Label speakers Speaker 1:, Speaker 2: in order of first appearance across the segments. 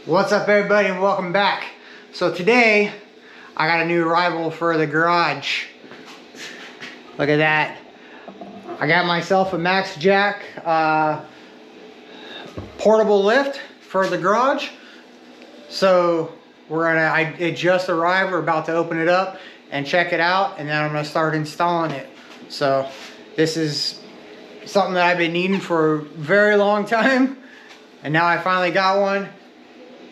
Speaker 1: What's up everybody and welcome back. So today I got a new arrival for the garage. Look at that. I got myself a MaxJax portable lift for the garage. So I just arrived, we're about to open it up and check it out, and then I'm gonna start installing it. So this is something that I've been needing for a very long time, and now I finally got one.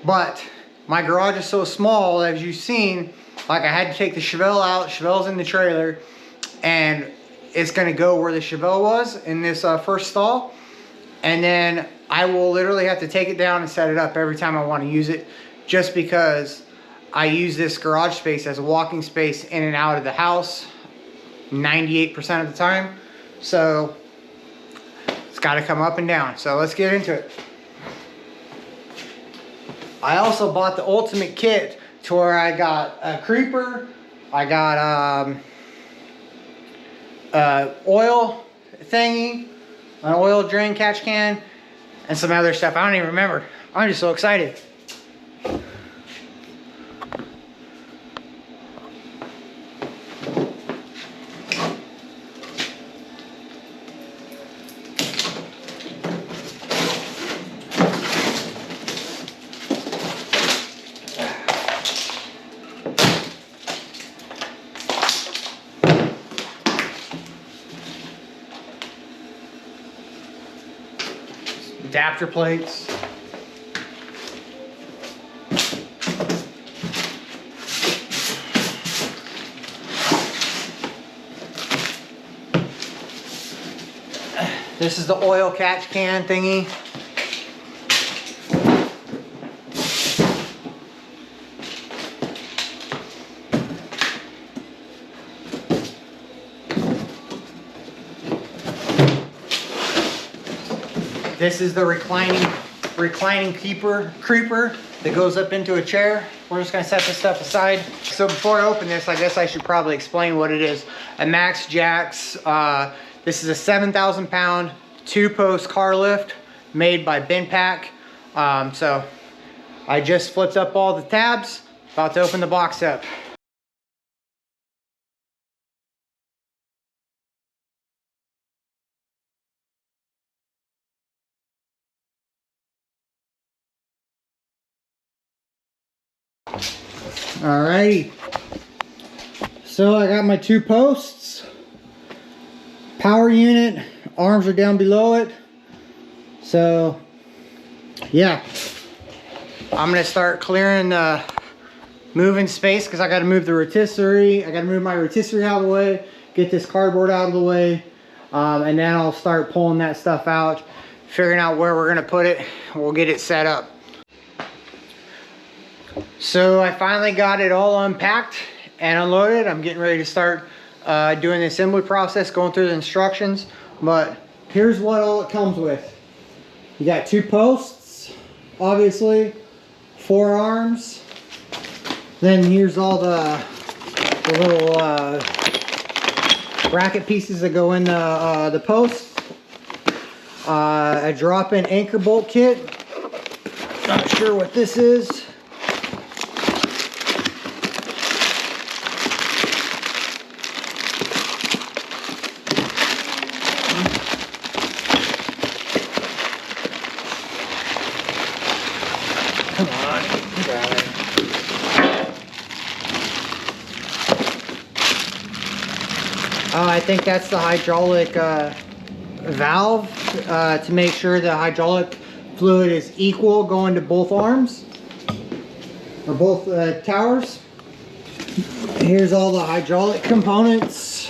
Speaker 1: But my garage is so small, as you've seen, like I had to take the Chevelle out. Chevelle's in the trailer, and it's gonna go where the Chevelle was in this first stall. And then I will literally have to take it down and set it up every time I want to use it, just because I use this garage space as a walking space in and out of the house 98% of the time. So it's got to come up and down. So let's get into it. I also bought the ultimate kit to where I got a creeper, I got oil thingy, an oil drain catch can, and some other stuff. I don't even remember. I'm just so excited. Adapter plates. This is the oil catch can thingy. This is the reclining creeper that goes up into a chair. We're just gonna set this stuff aside. So before I open this, I guess I should probably explain what it is. A MaxJax, this is a 7,000 pound 2-post car lift made by Bendpak. So I just flipped up all the tabs, about to open the box up. Alrighty, so I got my 2 posts, power unit, arms are down below it. So yeah, I'm gonna start clearing, moving space, because I got to move the rotisserie. I got to move my rotisserie out of the way, get this cardboard out of the way, and then I'll start pulling that stuff out, figuring out where we're gonna put it, and we'll get it set up. So I finally got it all unpacked and unloaded. I'm getting ready to start doing the assembly process, going through the instructions. But here's what all it comes with. You got 2 posts, obviously, 4 arms. Then here's all the little bracket pieces that go in the posts. A drop-in anchor bolt kit. Not sure what this is. Come on, grab it. Oh, I think that's the hydraulic valve to make sure the hydraulic fluid is equal going to both arms or both towers. Here's all the hydraulic components,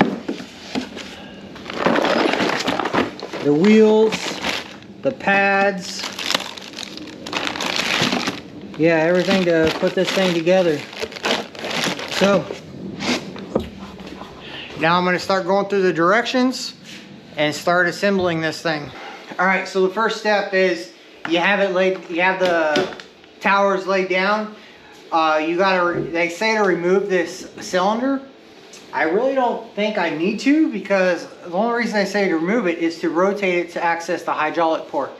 Speaker 1: the wheels, the pads. Yeah, everything to put this thing together. So now I'm going to start going through the directions and start assembling this thing. All right, so the first step is you have the towers laid down. They say to remove this cylinder. I really don't think I need to, because the only reason I say to remove it is to rotate it to access the hydraulic port.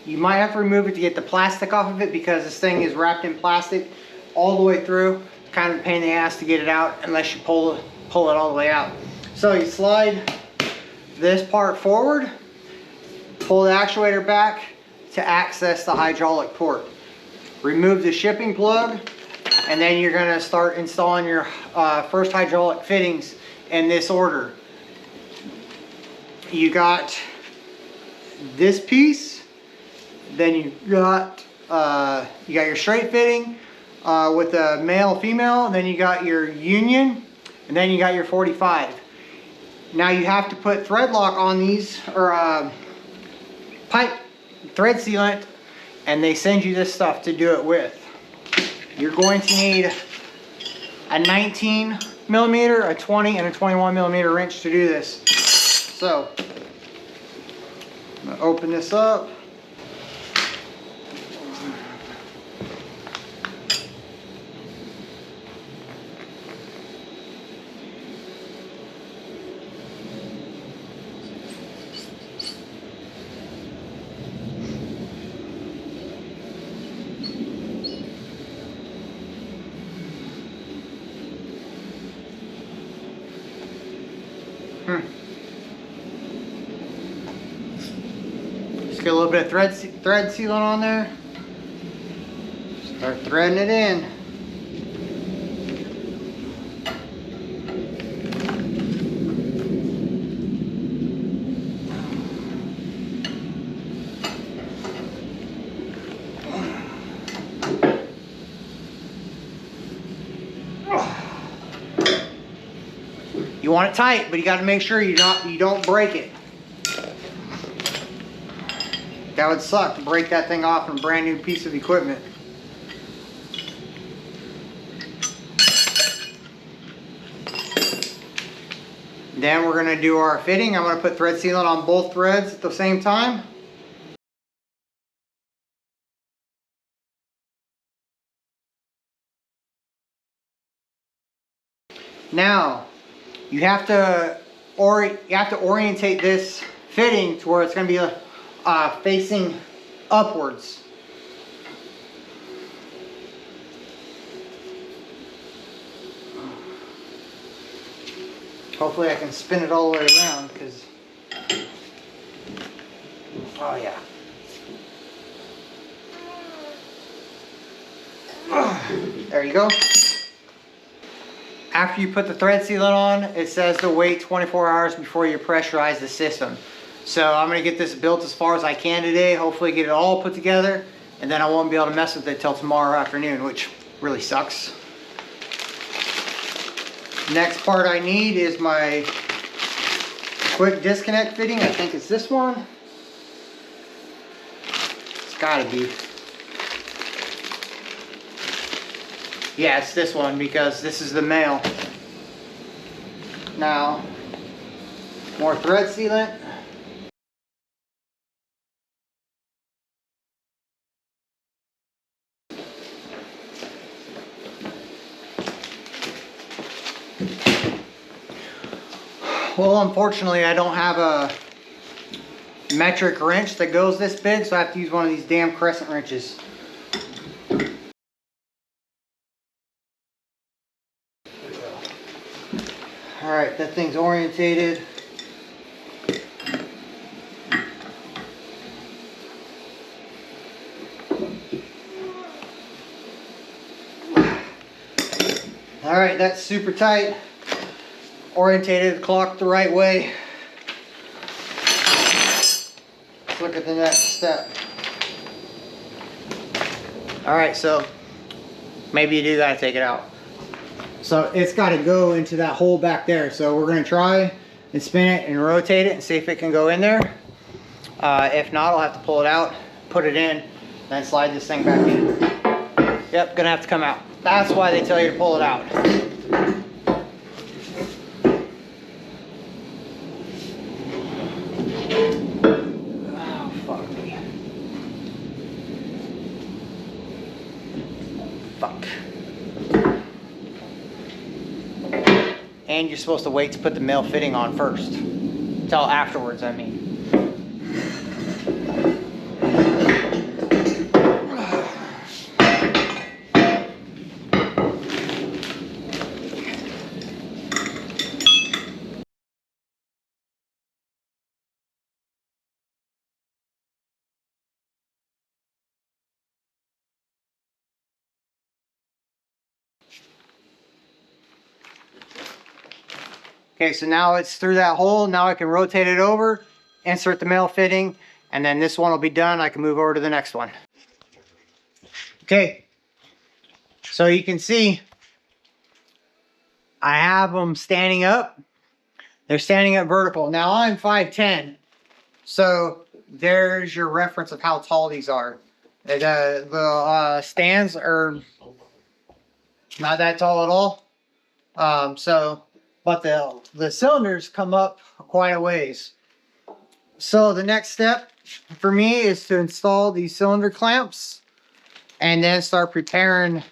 Speaker 1: You might have to remove it to get the plastic off of it because this thing is wrapped in plastic all the way through. Kind of a pain in the ass to get it out unless you pull it all the way out. So you slide this part forward, pull the actuator back to access the hydraulic port. Remove the shipping plug, and then you're going to start installing your first hydraulic fittings in this order. You got this piece, then you got your straight fitting with the male, female, and then you got your union, and then you got your 45. Now you have to put thread lock on these, or pipe thread sealant, and they send you this stuff to do it with. You're going to need a 19 millimeter, a 20, and a 21 millimeter wrench to do this. So I'm gonna open this up. Just get a little bit of thread sealant on there. Start threading it in. You want it tight, but you got to make sure you don't break it. That would suck to break that thing off from a brand new piece of equipment. Then we're going to do our fitting. I'm going to put thread sealant on both threads at the same time. Now, you have to orientate this fitting to where it's going to be facing upwards. Hopefully I can spin it all the way around, because, oh yeah. There you go. After you put the thread sealant on, it says to wait 24 hours before you pressurize the system. So I'm going to get this built as far as I can today, hopefully get it all put together, and then I won't be able to mess with it till tomorrow afternoon, which really sucks. Next part I need is my quick disconnect fitting. I think it's this one. It's gotta be. Yeah, it's this one, because this is the male. Now, more thread sealant. Well, unfortunately, I don't have a metric wrench that goes this big, so I have to use one of these damn crescent wrenches. Alright, that thing's orientated. Alright, that's super tight. Orientated, clocked the right way. Let's look at the next step. Alright, so maybe you do gotta take it out. So it's gotta go into that hole back there. So we're gonna try and spin it and rotate it and see if it can go in there. If not, I'll have to pull it out, put it in, then slide this thing back in. Yep, gonna have to come out. That's why they tell you to pull it out. And you're supposed to wait to put the male fitting on first. Till afterwards, I mean. Okay, so now it's through that hole. Now I can rotate it over, insert the male fitting, and then this one will be done. I can move over to the next one. Okay, so you can see I have them standing up. They're standing up vertical. Now I'm 5'10", so there's your reference of how tall these are. The stands are not that tall at all. But the cylinders come up quite a ways. So the next step for me is to install these cylinder clamps and then start preparing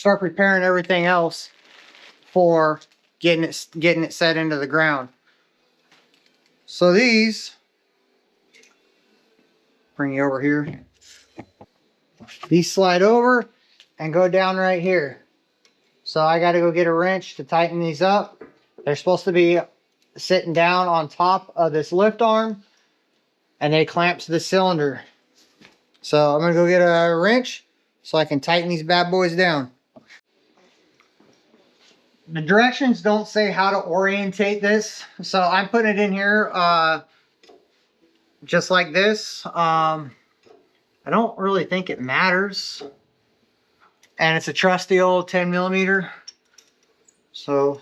Speaker 1: everything else for getting it set into the ground. So these, bring you over here. These slide over and go down right here. So I got to go get a wrench to tighten these up. They're supposed to be sitting down on top of this lift arm, and they clamp to the cylinder. So I'm gonna go get a wrench so I can tighten these bad boys down. The directions don't say how to orientate this, so I'm putting it in here just like this. I don't really think it matters, and it's a trusty old 10mm. So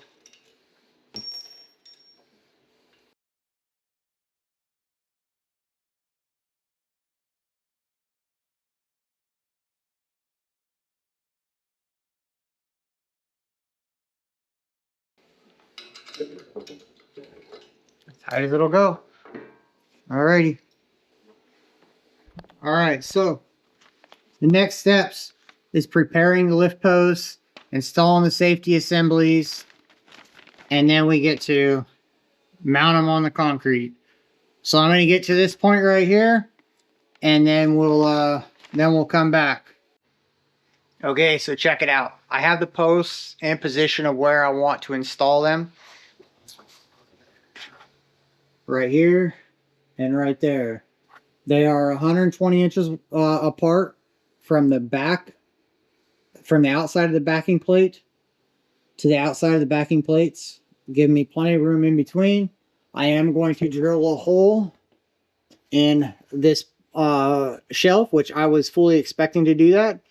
Speaker 1: tight as it'll go. Alrighty. Alright, so the next steps is preparing the lift posts, installing the safety assemblies, and then we get to mount them on the concrete. So I'm going to get to this point right here, and then we'll come back. Okay, so check it out. I have the posts in position of where I want to install them. Right here and right there. They are 120 inches apart from the back, from the outside of the backing plate to the outside of the backing plates. Give me plenty of room in between. I am going to drill a hole in this shelf, which I was fully expecting to do that.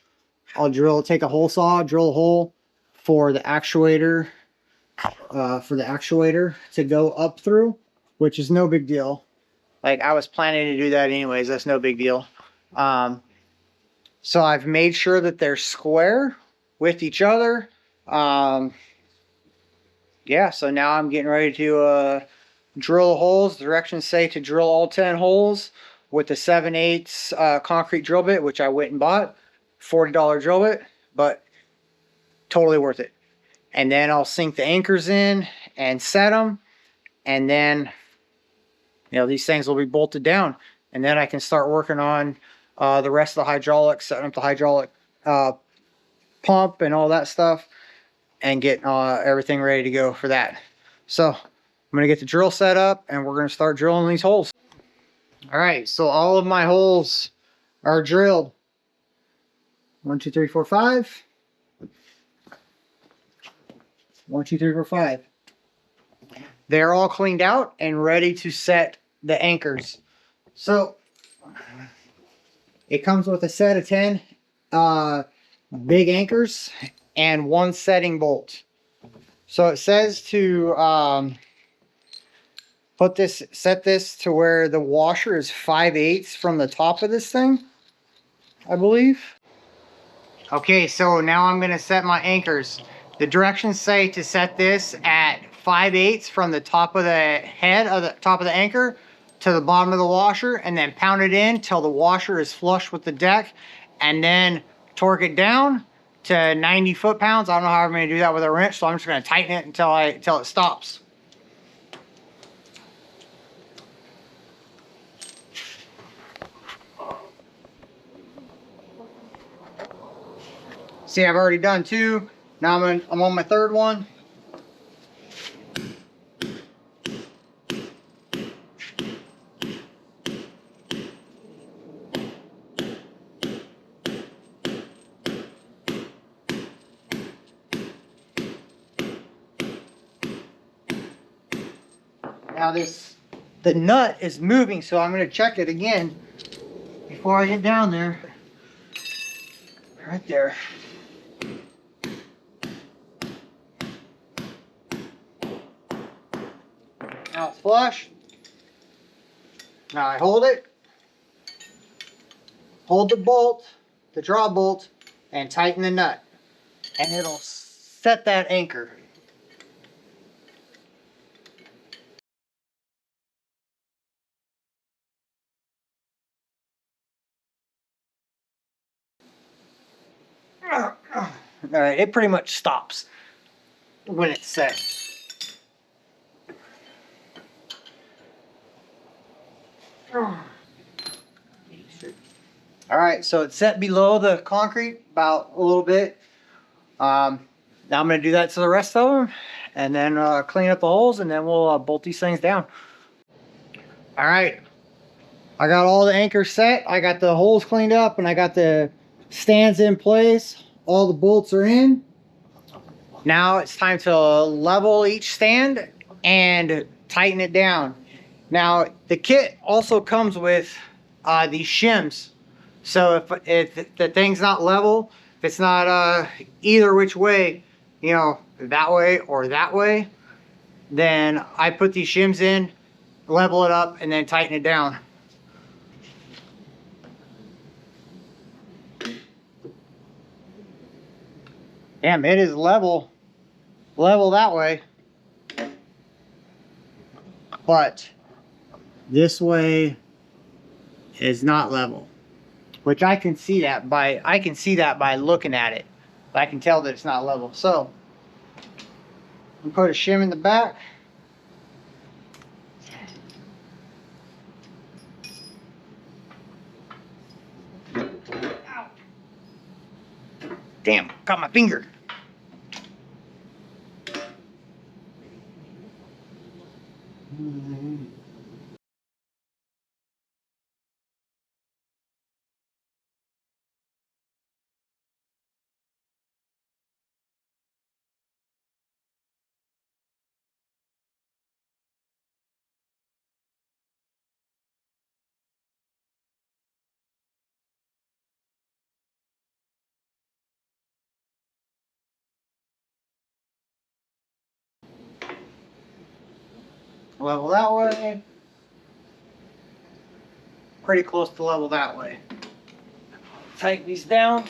Speaker 1: I'll take a hole saw, drill a hole for the actuator, to go up through, which is no big deal. Like, I was planning to do that anyways. That's no big deal. So I've made sure that they're square with each other. Yeah, so now I'm getting ready to drill the holes. Directions say to drill all 10 holes with the 7/8 concrete drill bit, which I went and bought. $40 drill bit, but totally worth it. And then I'll sink the anchors in and set them, and then these things will be bolted down, and then I can start working on the rest of the hydraulics, setting up the hydraulic pump and all that stuff, and get everything ready to go for that. So I'm gonna get the drill set up, and we're gonna start drilling these holes. All right, so all of my holes are drilled. 1, 2, 3, 4, 5. 1, 2, 3, 4, 5. They're all cleaned out and ready to set the anchors. So it comes with a set of 10 big anchors and 1 setting bolt. So it says to set this to where the washer is 5/8 from the top of this thing, I believe. Okay, so now I'm going to set my anchors. The directions say to set this at 5/8 from the top of the head of the top of the anchor to the bottom of the washer, and then pound it in till the washer is flush with the deck, and then torque it down to 90 foot-pounds. I don't know how I'm going to do that with a wrench, so I'm just going to tighten it until it stops. See, I've already done 2. Now I'm on my 3rd one. Now the nut is moving, so I'm going to check it again before I get down there. Right there. Now it's flush. Now I hold it. Hold the bolt, the draw bolt, and tighten the nut. And it'll set that anchor. Alright, it pretty much stops when it's set. Alright, so it's set below the concrete about a little bit. Now I'm going to do that to the rest of them, and then clean up the holes, and then we'll bolt these things down. Alright, I got all the anchors set, I got the holes cleaned up, and I got the stands in place. All the bolts are in. Now it's time to level each stand and tighten it down. Now the kit also comes with these shims. So if the thing's not level, if it's not either which way, you know, that way or that way, then I put these shims in, level it up, and then tighten it down. Damn, it is level that way, but this way is not level, which I can see that by looking at it. I can tell that it's not level. So I'm put a shim in the back. Ow. Damn, got my finger. Level that way. Pretty close to level that way. Tighten these down.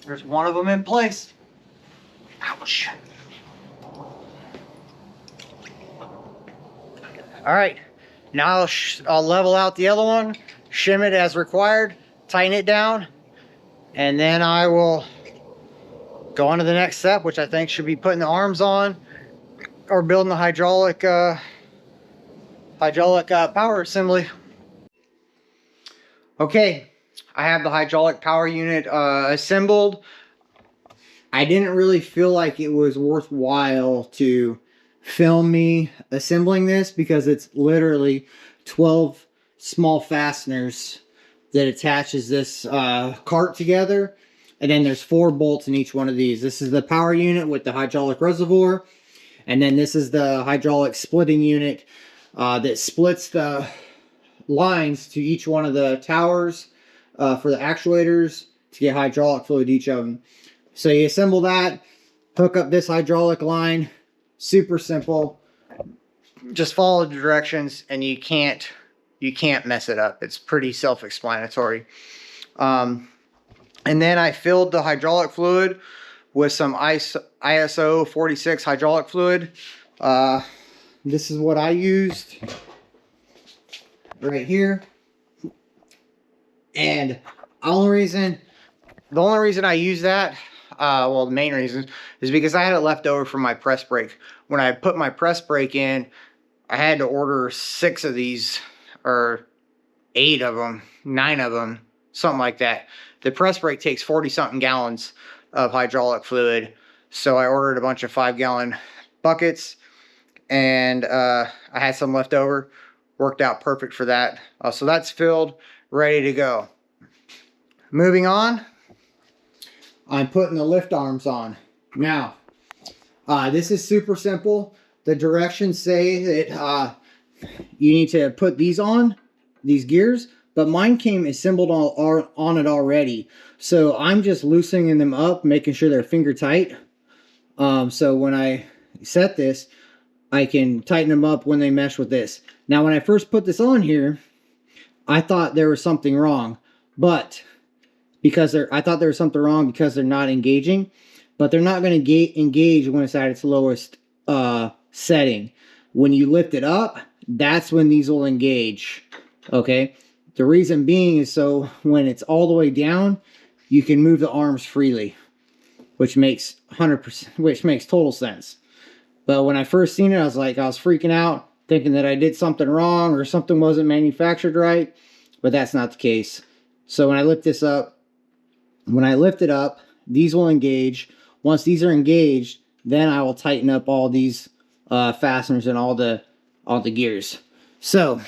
Speaker 1: There's one of them in place. Ouch. All right, now I'll level out the other one, shim it as required, tighten it down, and then I will go on to the next step, which I think should be putting the arms on or building the hydraulic power assembly. Okay, I have the hydraulic power unit assembled. I didn't really feel like it was worthwhile to film me assembling this because it's literally 12 small fasteners that attaches this cart together, and then there's 4 bolts in each one of these. This is the power unit with the hydraulic reservoir, and then this is the hydraulic splitting unit that splits the lines to each one of the towers for the actuators to get hydraulic fluid to each of them. So you assemble that, hook up this hydraulic line, super simple. Just follow the directions and you can't mess it up. It's pretty self-explanatory. And then I filled the hydraulic fluid with some ISO 46 hydraulic fluid. This is what I used right here. And the only reason I use that, well, the main reason is because I had it left over from my press brake. When I put my press brake in, I had to order 6 of these, or 8 of them, 9 of them, something like that. The press brake takes 40-something gallons of hydraulic fluid. So I ordered a bunch of 5-gallon buckets, and I had some left over. Worked out perfect for that. So that's filled, ready to go. Moving on, I'm putting the lift arms on. Now, this is super simple. The directions say that you need to put these on, these gears, but mine came assembled on it already. So I'm just loosening them up, making sure they're finger tight. So when I set this, I can tighten them up when they mesh with this. Now, when I first put this on here, I thought there was something wrong, but I thought there was something wrong because they're not engaging, but they're not going to engage when it's at its lowest setting. When you lift it up, that's when these will engage. Okay, the reason being is so when it's all the way down, you can move the arms freely, which makes 100%, which makes total sense. But when I first seen it, I was freaking out, thinking that I did something wrong or something wasn't manufactured right, but that's not the case. So when I lift this up, it up, these will engage. Once these are engaged, then I will tighten up all these fasteners and all the gears. So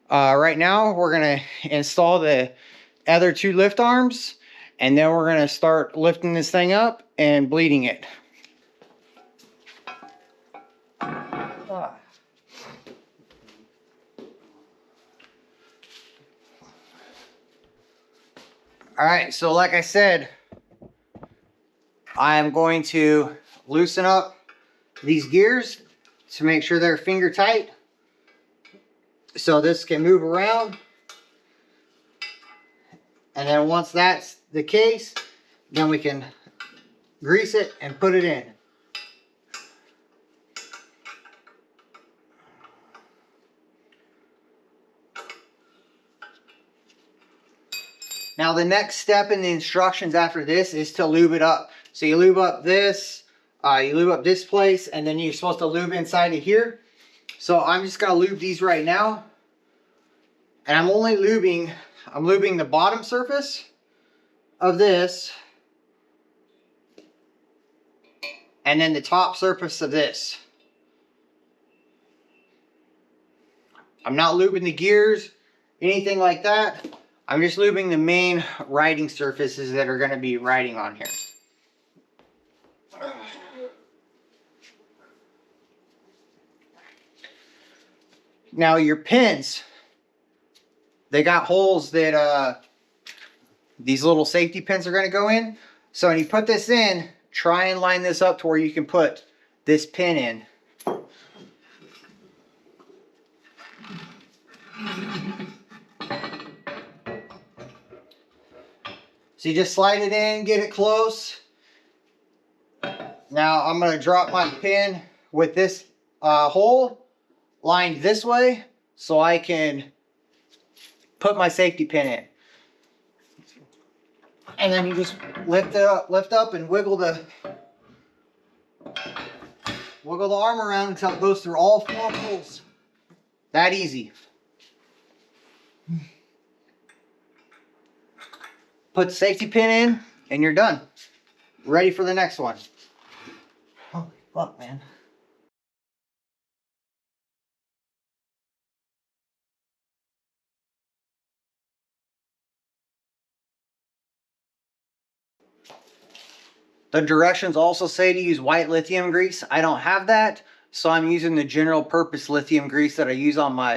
Speaker 1: right now we're gonna install the other 2 lift arms, and then we're gonna start lifting this thing up and bleeding it. Alright, so like I said, I am going to loosen up these gears to make sure they're finger tight, so this can move around. And then once that's the case, then we can grease it and put it in. Now the next step in the instructions after this is to lube it up. So you lube up this, you lube up this place, and then you're supposed to lube inside of here. So I'm just gonna lube these right now. And I'm lubing the bottom surface of this, and then the top surface of this. I'm not lubing the gears, anything like that. I'm just lubing the main riding surfaces that are going to be riding on here. Now your pins, they got holes that these little safety pins are going to go in. So when you put this in, try and line this up to where you can put this pin in. So you just slide it in, get it close. Now I'm going to drop my pin with this hole lined this way so I can put my safety pin in. And then you just lift up and wiggle the arm around until it goes through all 4 holes. That easy. Put the safety pin in and you're done. Ready for the next one. Holy fuck, man. The directions also say to use white lithium grease. I don't have that, so I'm using the general purpose lithium grease that I use on my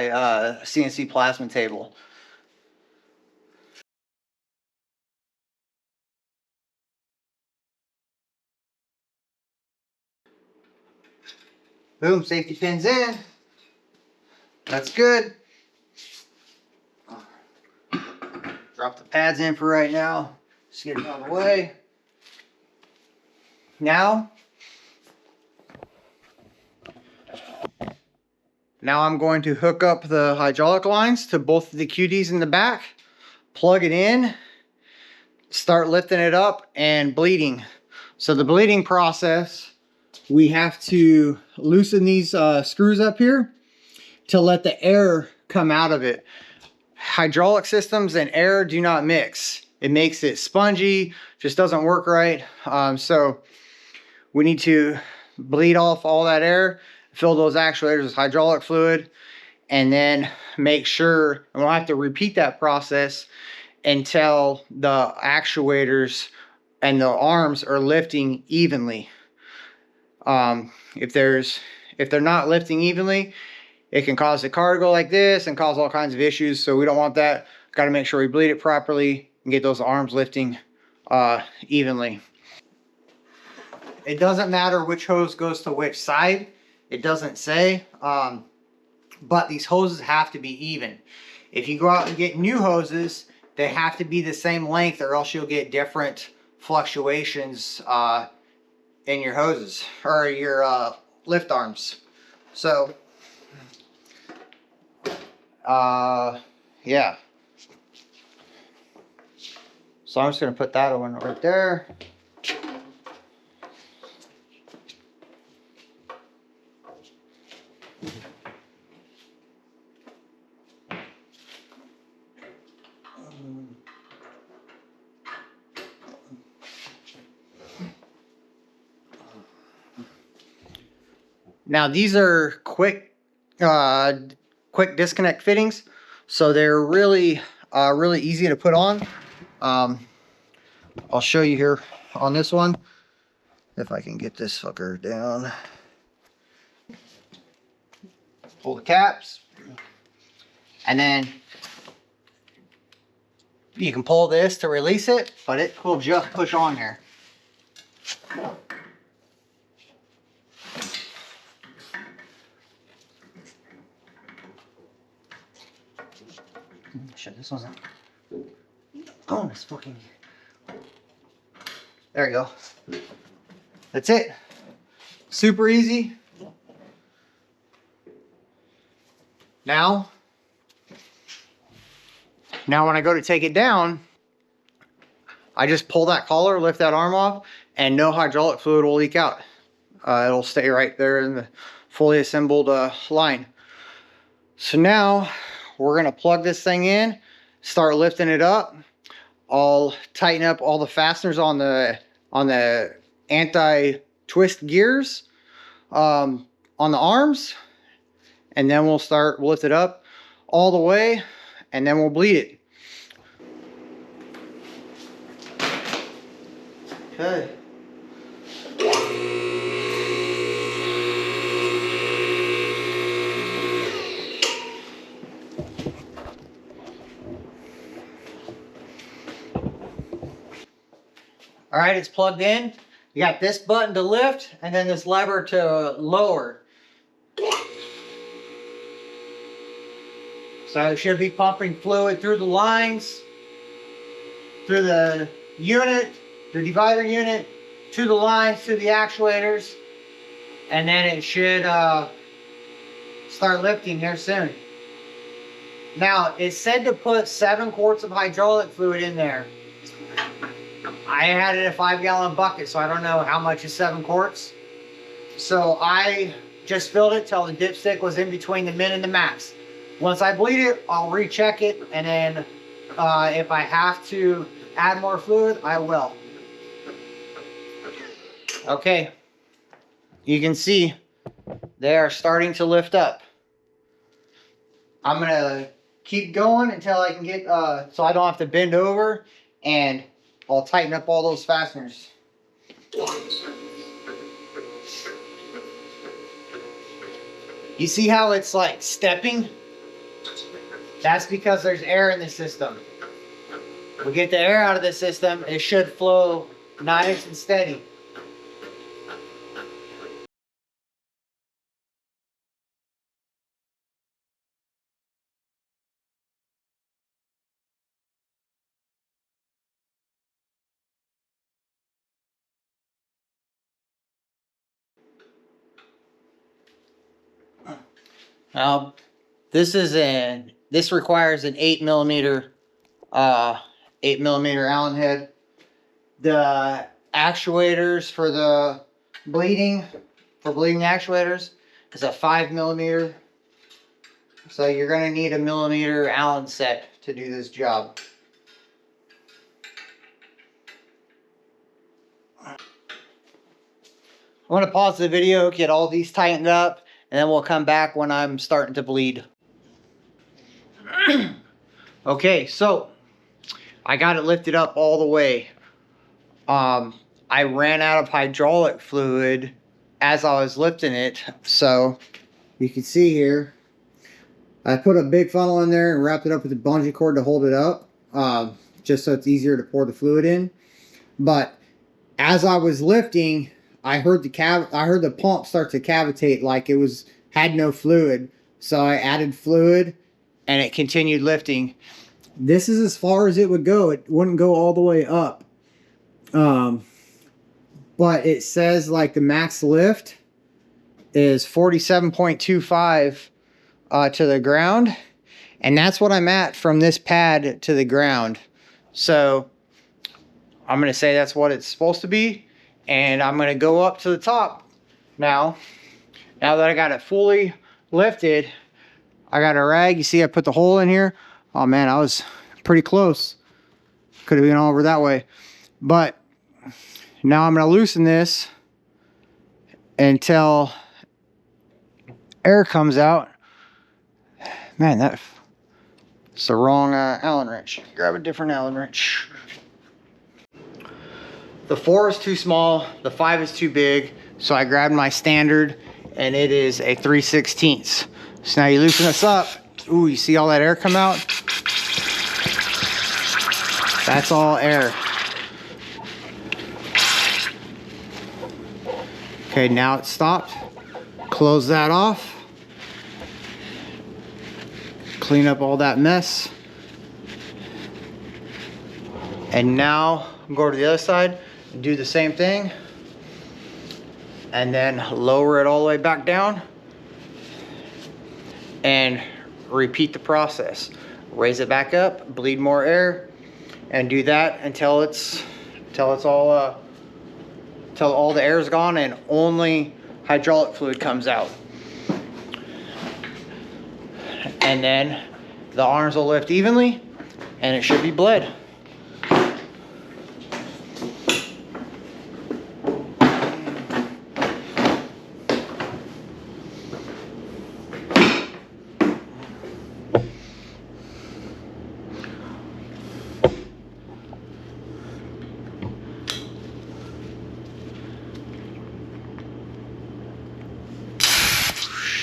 Speaker 1: CNC plasma table. Boom, safety pin's in. That's good. Drop the pads in for right now. Just get it out of the way. Now I'm going to hook up the hydraulic lines to both of the QDs in the back, plug it in, start lifting it up and bleeding. So the bleeding process, we have to loosen these screws up here to let the air come out of it. Hydraulic systems and air do not mix. it makes it spongy, just doesn't work right. So we need to bleed off all that air, fill those actuators with hydraulic fluid, and then make sure, and we'll have to repeat that process until the actuators and the arms are lifting evenly. If they're not lifting evenly, it can cause the car to go like this and cause all kinds of issues. So we don't want that. Got to make sure we bleed it properly and get those arms lifting evenly. It doesn't matter which hose goes to which side. It doesn't say, but these hoses have to be even. If you go out and get new hoses, they have to be the same length, or else you'll get different fluctuations in your hoses or your lift arms. So yeah. So I'm just gonna put that one right there. Now these are quick disconnect fittings, so they're really easy to put on. I'll show you here on this one if I can get this fucker down. Pull the caps, and then you can pull this to release it, but it will just push on there. Shit, this wasn't going this fucking. There you go. That's it. Super easy. Now when I go to take it down, I just pull that collar, lift that arm off, and no hydraulic fluid will leak out. It'll stay right there in the fully assembled line. So now we're gonna plug this thing in, start lifting it up. I'll tighten up all the fasteners on the anti-twist gears on the arms, and then we'll lift it up all the way, and then we'll bleed it. Okay. All right, it's plugged in. You got this button to lift and then this lever to lower. So it should be pumping fluid through the lines, through the unit, the divider unit, to the lines, to the actuators, and then it should start lifting here soon. Now, it said to put 7 quarts of hydraulic fluid in there. I had it in a 5-gallon bucket, so I don't know how much is 7 quarts. So I just filled it till the dipstick was in between the min and the max. Once I bleed it, I'll recheck it, and then if I have to add more fluid, I will. Okay, you can see they are starting to lift up. I'm gonna keep going until I can get, so I don't have to bend over, and I'll tighten up all those fasteners. You see how it's like stepping? That's because there's air in the system. We get the air out of the system, it should flow nice and steady. Now, this requires an 8mm Allen head. The actuators for the bleeding, actuators, is a 5mm. So you're gonna need a millimeter Allen set to do this job. I'm gonna pause the video, get all these tightened up, and then we'll come back when I'm starting to bleed. Okay, so I got it lifted up all the way. I ran out of hydraulic fluid as I was lifting it, so you can see here, I put a big funnel in there and wrapped it up with a bungee cord to hold it up, just so it's easier to pour the fluid in. But as I was lifting, I heard the pump start to cavitate like it had no fluid. So I added fluid and it continued lifting. This is as far as it would go. It wouldn't go all the way up. But it says like the max lift is 47.25 to the ground. And that's what I'm at from this pad to the ground. So I'm going to say that's what it's supposed to be. And I'm going to go up to the top now. Now that I got it fully lifted, I got a rag. You see I put the hole in here. Oh man, I was pretty close. Could have been over that way. But now I'm going to loosen this until air comes out. Man, that's the wrong Allen wrench. Grab a different Allen wrench. The 4 is too small, the 5 is too big, so I grabbed my standard, and it is a 3/16. So now you loosen this up. Ooh, you see all that air come out? That's all air. Okay, now it's stopped. Close that off. Clean up all that mess. And now go to the other side and do the same thing. And then lower it all the way back down. And repeat the process. Raise it back up, bleed more air, and do that until all the air is gone and only hydraulic fluid comes out. And then the arms will lift evenly and it should be bled.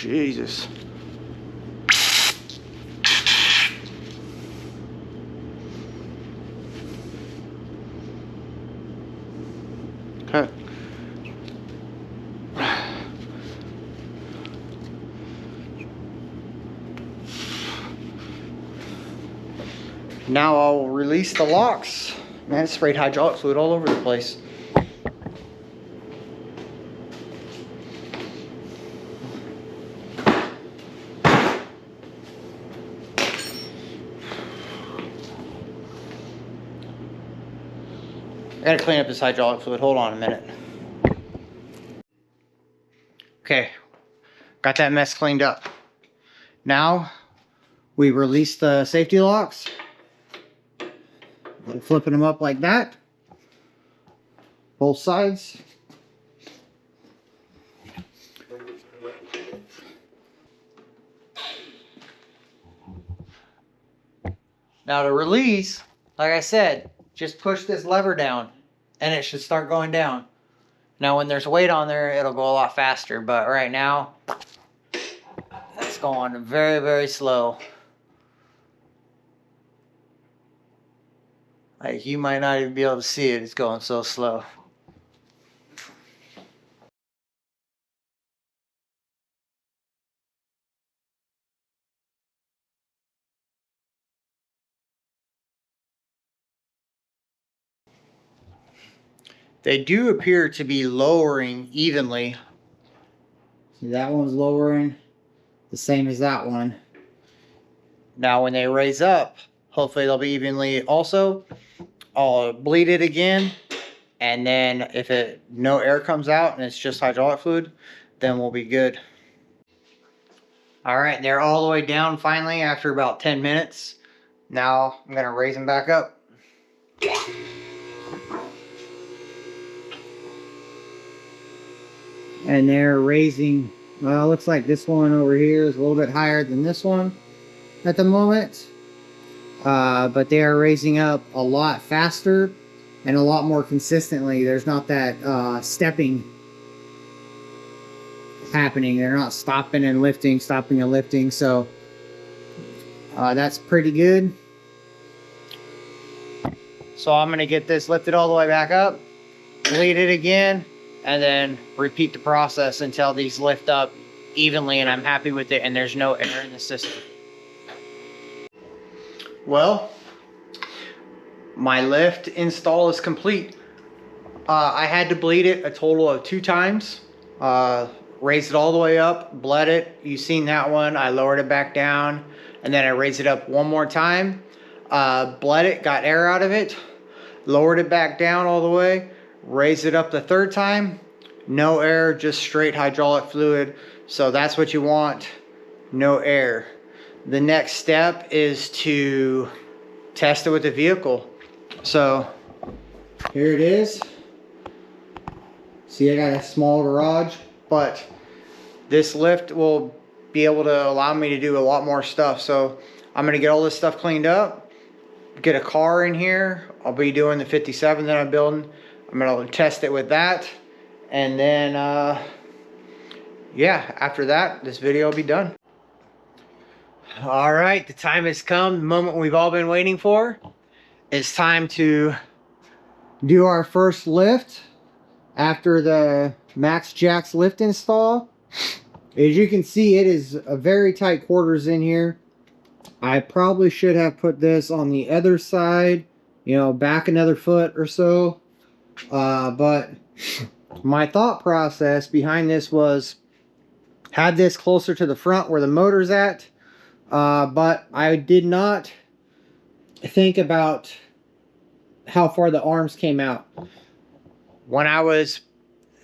Speaker 1: Jesus. Okay. Now I'll release the locks. Man, it sprayed hydraulic fluid all over the place. I gotta clean up this hydraulic fluid. Hold on a minute. Okay, got that mess cleaned up. Now we release the safety locks. Flipping them up like that. Both sides. Now to release, like I said, just push this lever down and it should start going down. Now when there's weight on there, it'll go a lot faster, but right now it's going very, very slow. Like you might not even be able to see it, it's going so slow. They do appear to be lowering evenly. See, that one's lowering the same as that one. Now when they raise up, hopefully they'll be evenly also. I'll bleed it again, and then if no air comes out and it's just hydraulic fluid, then we'll be good. All right, they're all the way down finally after about 10 minutes. Now I'm gonna raise them back up. and they're raising, well, it looks like this one over here is a little bit higher than this one at the moment. But they are raising up a lot faster and a lot more consistently. There's not that stepping happening. They're not stopping and lifting, stopping and lifting. So that's pretty good. So I'm going to get this lifted all the way back up, bleed it again, and then repeat the process until these lift up evenly and I'm happy with it and there's no air in the system. Well, my lift install is complete. I had to bleed it a total of 2 times. Raised it all the way up, bled it. You've seen that one. I lowered it back down, and then I raised it up one more time. Bled it, got air out of it, lowered it back down all the way, raised it up the 3rd time. No air, just straight hydraulic fluid. So that's what you want, no air. The next step is to test it with the vehicle. So here it is. See, I got a small garage, but this lift will be able to allow me to do a lot more stuff. So I'm gonna get all this stuff cleaned up, get a car in here. I'll be doing the 57 that I'm building. I'm gonna test it with that. And then, yeah, after that, this video will be done. All right, the time has come, the moment we've all been waiting for. It's time to do our first lift after the MaxJax lift install. As you can see, it is a very tight quarters in here. I probably should have put this on the other side, you know, back another foot or so. But my thought process behind this was, had this closer to the front where the motor's at. But I did not think about how far the arms came out. When I was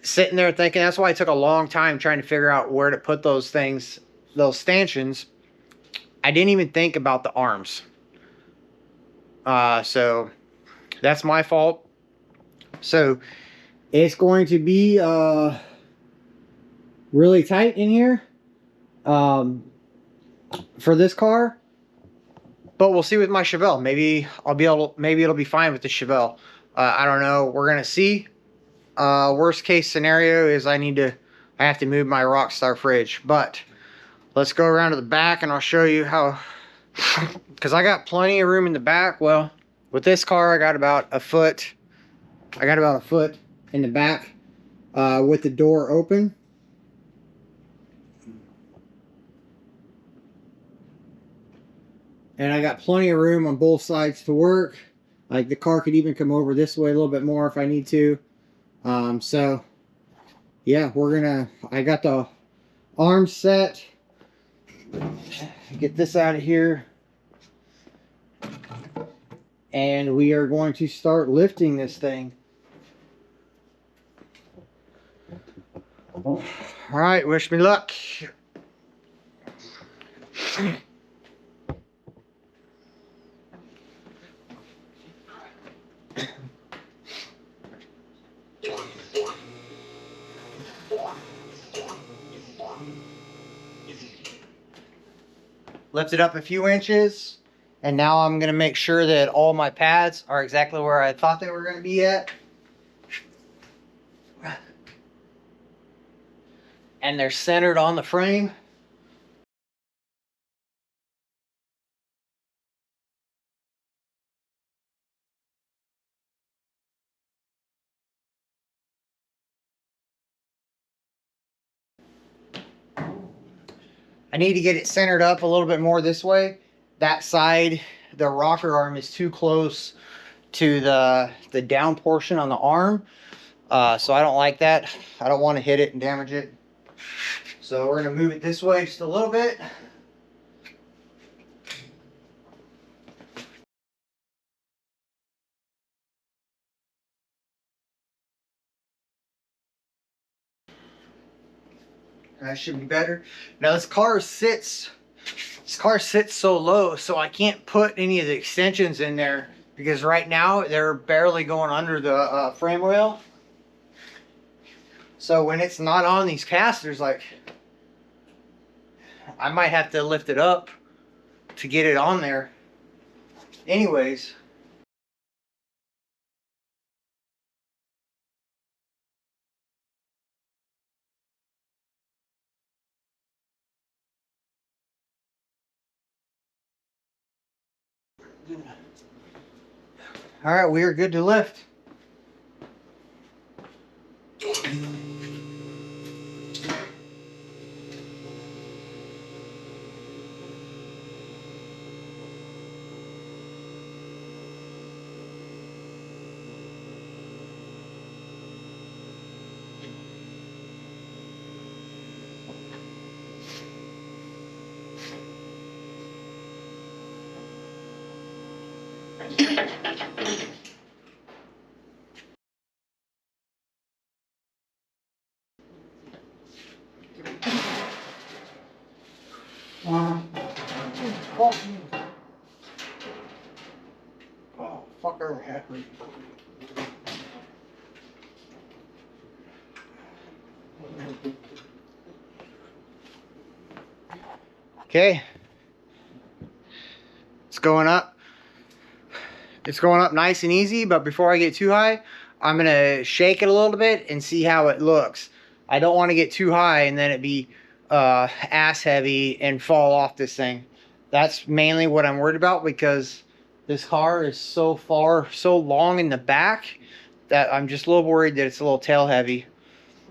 Speaker 1: sitting there thinking, that's why it took a long time trying to figure out where to put those things, those stanchions. I didn't even think about the arms. So that's my fault. So it's going to be really tight in here. For this car, but we'll see with my Chevelle. Maybe I'll be able to, maybe it'll be fine with the Chevelle. I don't know, we're gonna see. Worst case scenario is I have to move my Rockstar fridge, but let's go around to the back and I'll show you how, because I got plenty of room in the back. Well, with this car I got about a foot in the back with the door open. And I got plenty of room on both sides to work. Like the car could even come over this way a little bit more if I need to. So yeah, I got the arms set. Get this out of here. And we are going to start lifting this thing. All right, wish me luck. Lift it up a few inches, and now I'm going to make sure that all my pads are exactly where I thought they were going to be at. And they're centered on the frame. I need to get it centered up a little bit more this way. That side, the rocker arm is too close to the down portion on the arm. So I don't like that. I don't want to hit it and damage it. So we're going to move it this way just a little bit. That should be better. Now this car sits so low, so I can't put any of the extensions in there because right now they're barely going under the frame rail. So when it's not on these casters, like, I might have to lift it up to get it on there. Anyways. All right, we are good to lift. Oh, fucker. Okay. It's going up. It's going up nice and easy, but before I get too high, I'm going to shake it a little bit and see how it looks. I don't want to get too high and then it be ass heavy and fall off this thing. That's mainly what I'm worried about, because this car is so long in the back that I'm just a little worried that it's a little tail heavy,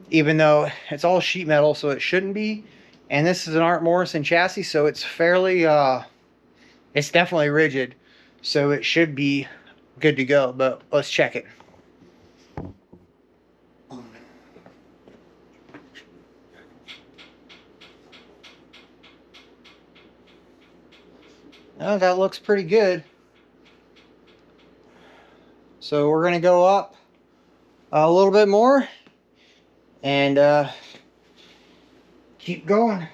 Speaker 1: even though it's all sheet metal, so it shouldn't be. And this is an Art Morrison chassis, so it's fairly it's definitely rigid, so it should be good to go. But let's check it. Oh, that looks pretty good. So we're gonna go up a little bit more and keep going.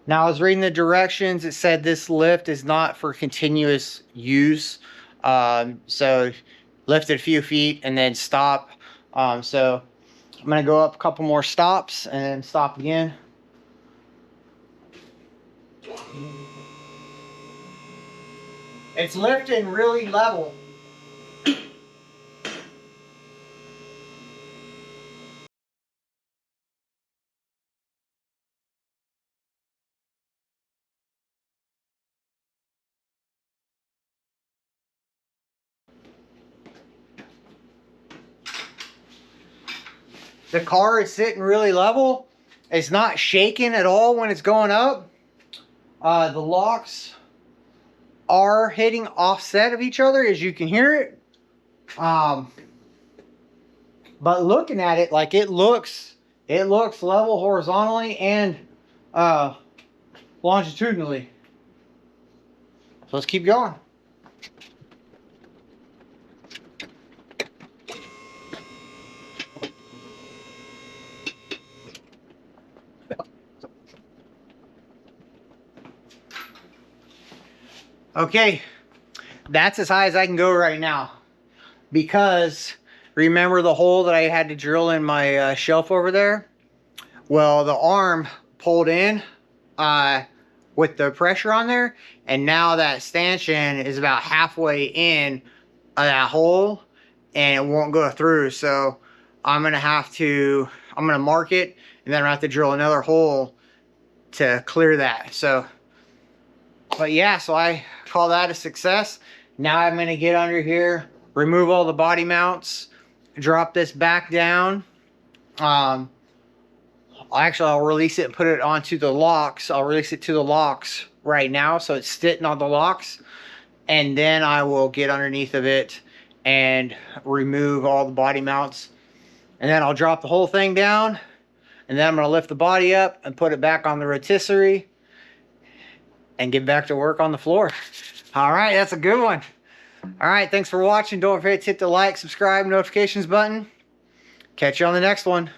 Speaker 1: Now I was reading the directions. It said this lift is not for continuous use. So lift it a few feet and then stop. So I'm gonna go up a couple more stops and then stop again. It's lifting really level. The car is sitting really level. It's not shaking at all when it's going up. The locks are hitting offset of each other, as you can hear it. But looking at it, like, it looks level horizontally and longitudinally. So let's keep going. Okay, that's as high as I can go right now, because remember the hole that I had to drill in my shelf over there? Well, the arm pulled in with the pressure on there, and now that stanchion is about halfway in that hole and it won't go through. So I'm gonna mark it, and then I'm gonna have to drill another hole to clear that. So, but yeah, so I call that a success. Now I'm gonna get under here, remove all the body mounts, drop this back down. I'll release it and put it onto the locks. I'll release it to the locks right now, so it's sitting on the locks, and then I will get underneath of it and remove all the body mounts, and then I'll drop the whole thing down, and then I'm going to lift the body up and put it back on the rotisserie and get back to work on the floor. All right, that's a good one. All right, thanks for watching. Don't forget to hit the like, subscribe, notifications button. Catch you on the next one.